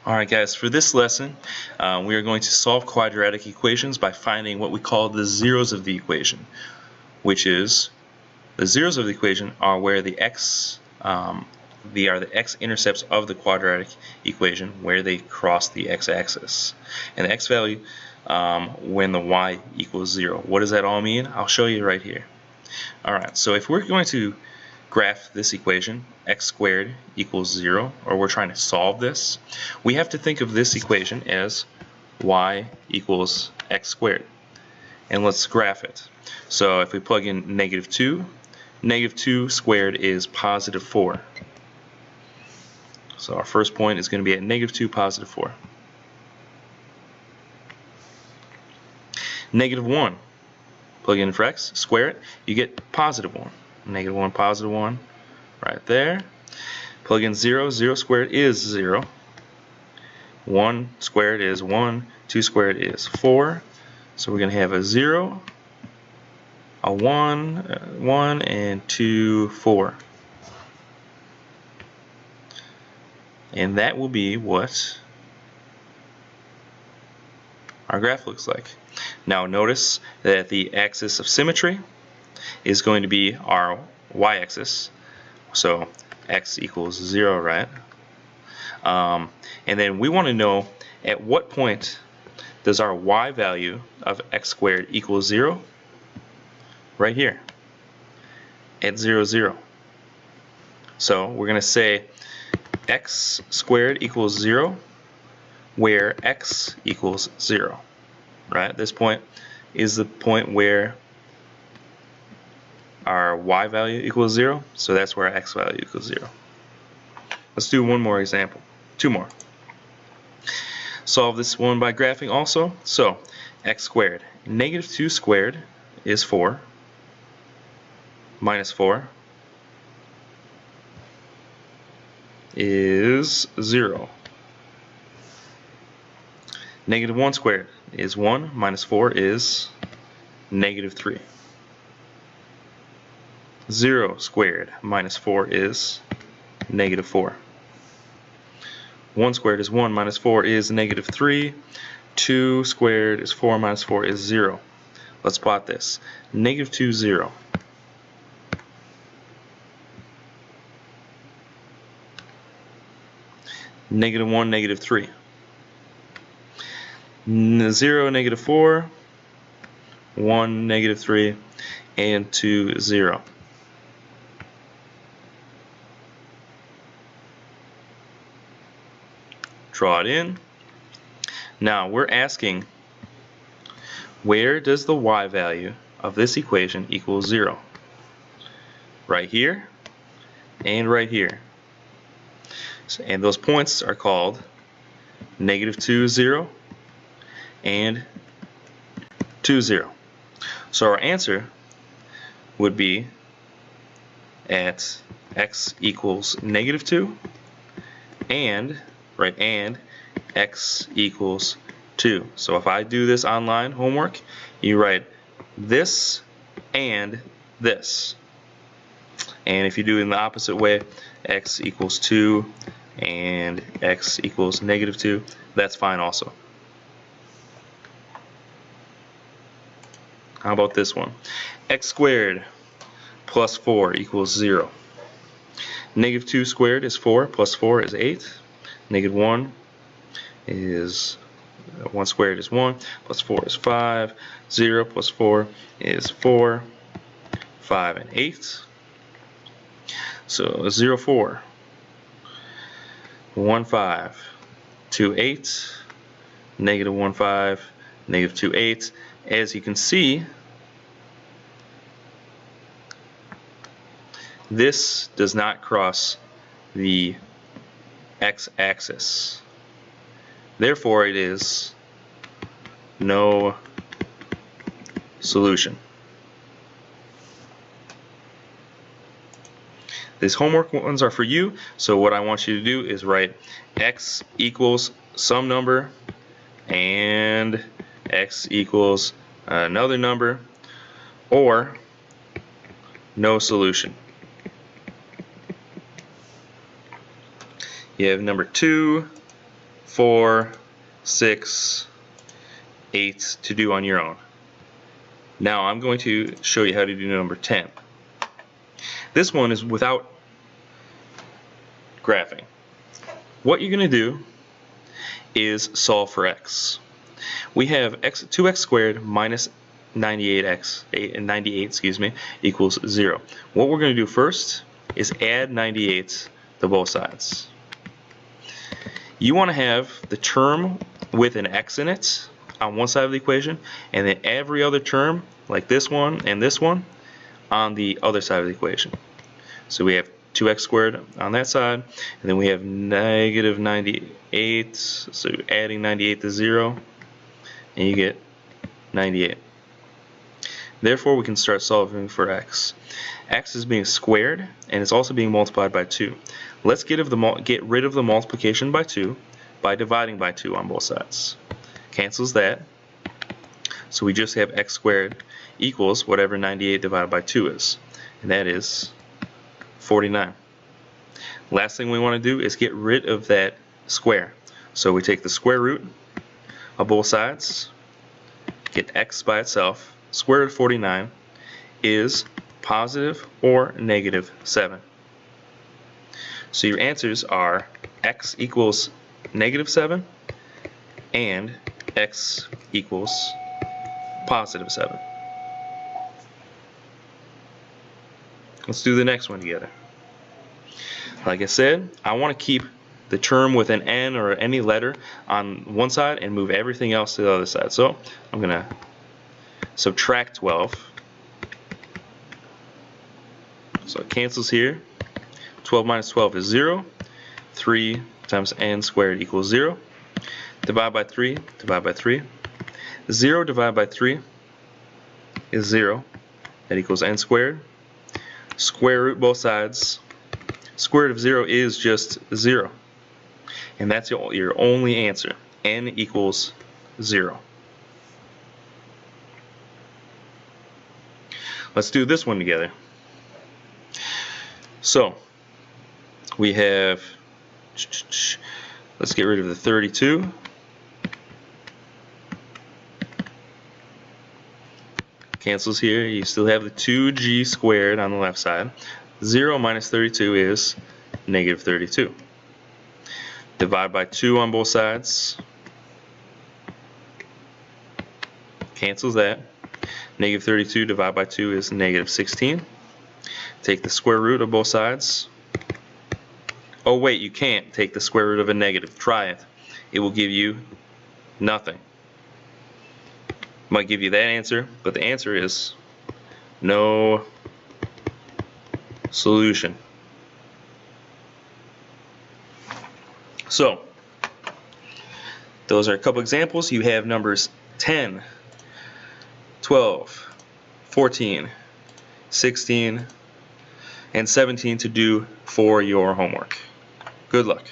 Alright guys, for this lesson we are going to solve quadratic equations by finding what we call the zeros of the equation, which is the zeros of the equation are where the x the x-intercepts of the quadratic equation where they cross the x-axis, and the x value when the y equals 0. What does that all mean? I'll show you right here. Alright, so if we're going to graph this equation, x squared equals 0, or we're trying to solve this, we have to think of this equation as y equals x squared. And let's graph it. So if we plug in -2, -2 squared is positive 4. So our first point is going to be at -2, positive 4. -1, plug in for x, square it, you get positive 1. -1, positive 1, right there. Plug in 0, 0 squared is 0. 1 squared is 1, 2 squared is 4. So we're going to have a 0, a 1, and 2, 4. And that will be what our graph looks like. Now notice that the axis of symmetry is going to be our y-axis, so x equals 0, right? And then we want to know at what point does our y value of x squared equal 0? Right here, at 0, 0. So we're going to say x squared equals 0 where x equals 0. Right? This point is the point where our y value equals 0, so that's where our x value equals 0. Let's do one more example. Two more. Solve this one by graphing also. So x squared. -2 squared is 4. Minus 4 is 0. -1 squared is 1. Minus 4 is -3. 0 squared minus 4 is -4. 1 squared is 1 minus 4 is -3. 2 squared is 4 minus 4 is 0. Let's plot this. -2, 0. -1, -3. 0, -4. 1, -3. And 2, 0. Draw it in. Now we're asking, where does the y value of this equation equal 0? Right here and right here. And those points are called -2, 0 and 2, 0. So our answer would be at x equals -2 and x equals 2. So if I do this online homework, you write this and this. And if you do it in the opposite way, x equals 2 and x equals -2, that's fine also. How about this one? X squared plus 4 equals 0. -2 squared is 4, plus 4 is 8. -1 is 1 squared is 1, plus 4 is 5. 0 plus 4 is 4. 5 and 8. So 0, 4. 1, 5. 2, 8. -1, 5. -2, 8. As you can see, this does not cross the x-axis. Therefore, it is no solution. These homework ones are for you, so what I want you to do is write x equals some number and x equals another number, or no solution. You have number 2, 4, 6, 8 to do on your own. Now I'm going to show you how to do number 10. This one is without graphing. What you're going to do is solve for x. We have 2x squared minus 98 equals 0. What we're going to do first is add 98 to both sides. You want to have the term with an x in it on one side of the equation, and then every other term, like this one and this one, on the other side of the equation. So we have 2x squared on that side, and then we have negative 98, so adding 98 to 0, and you get 98. Therefore, we can start solving for x. X is being squared, and it's also being multiplied by 2. Let's get rid of the multiplication by 2 by dividing by 2 on both sides. Cancels that. So we just have x squared equals whatever 98 divided by 2 is, and that is 49. Last thing we want to do is get rid of that square. So we take the square root of both sides, get x by itself. Square root of 49 is positive or negative 7. So your answers are x equals negative 7 and x equals positive 7. Let's do the next one together. Like I said, I want to keep the term with an n or any letter on one side and move everything else to the other side. So I'm going to subtract 12. So it cancels here. 12 minus 12 is 0. 3 times n squared equals 0. Divide by 3, divide by 3. 0 divided by 3 is 0. That equals n squared. Square root both sides. Square root of 0 is just 0. And that's your only answer. N equals 0. Let's do this one together. So we have, let's get rid of the 32. Cancels here. You still have the 2g squared on the left side. 0 minus 32 is negative 32. Divide by 2 on both sides. Cancels that. Negative 32 divided by 2 is negative 16. Take the square root of both sides. Oh wait, you can't take the square root of a negative. Try it. It will give you nothing. Might give you that answer, but the answer is no solution. So those are a couple examples. You have numbers 10, 12, 14, 16, and 17 to do for your homework. Good luck.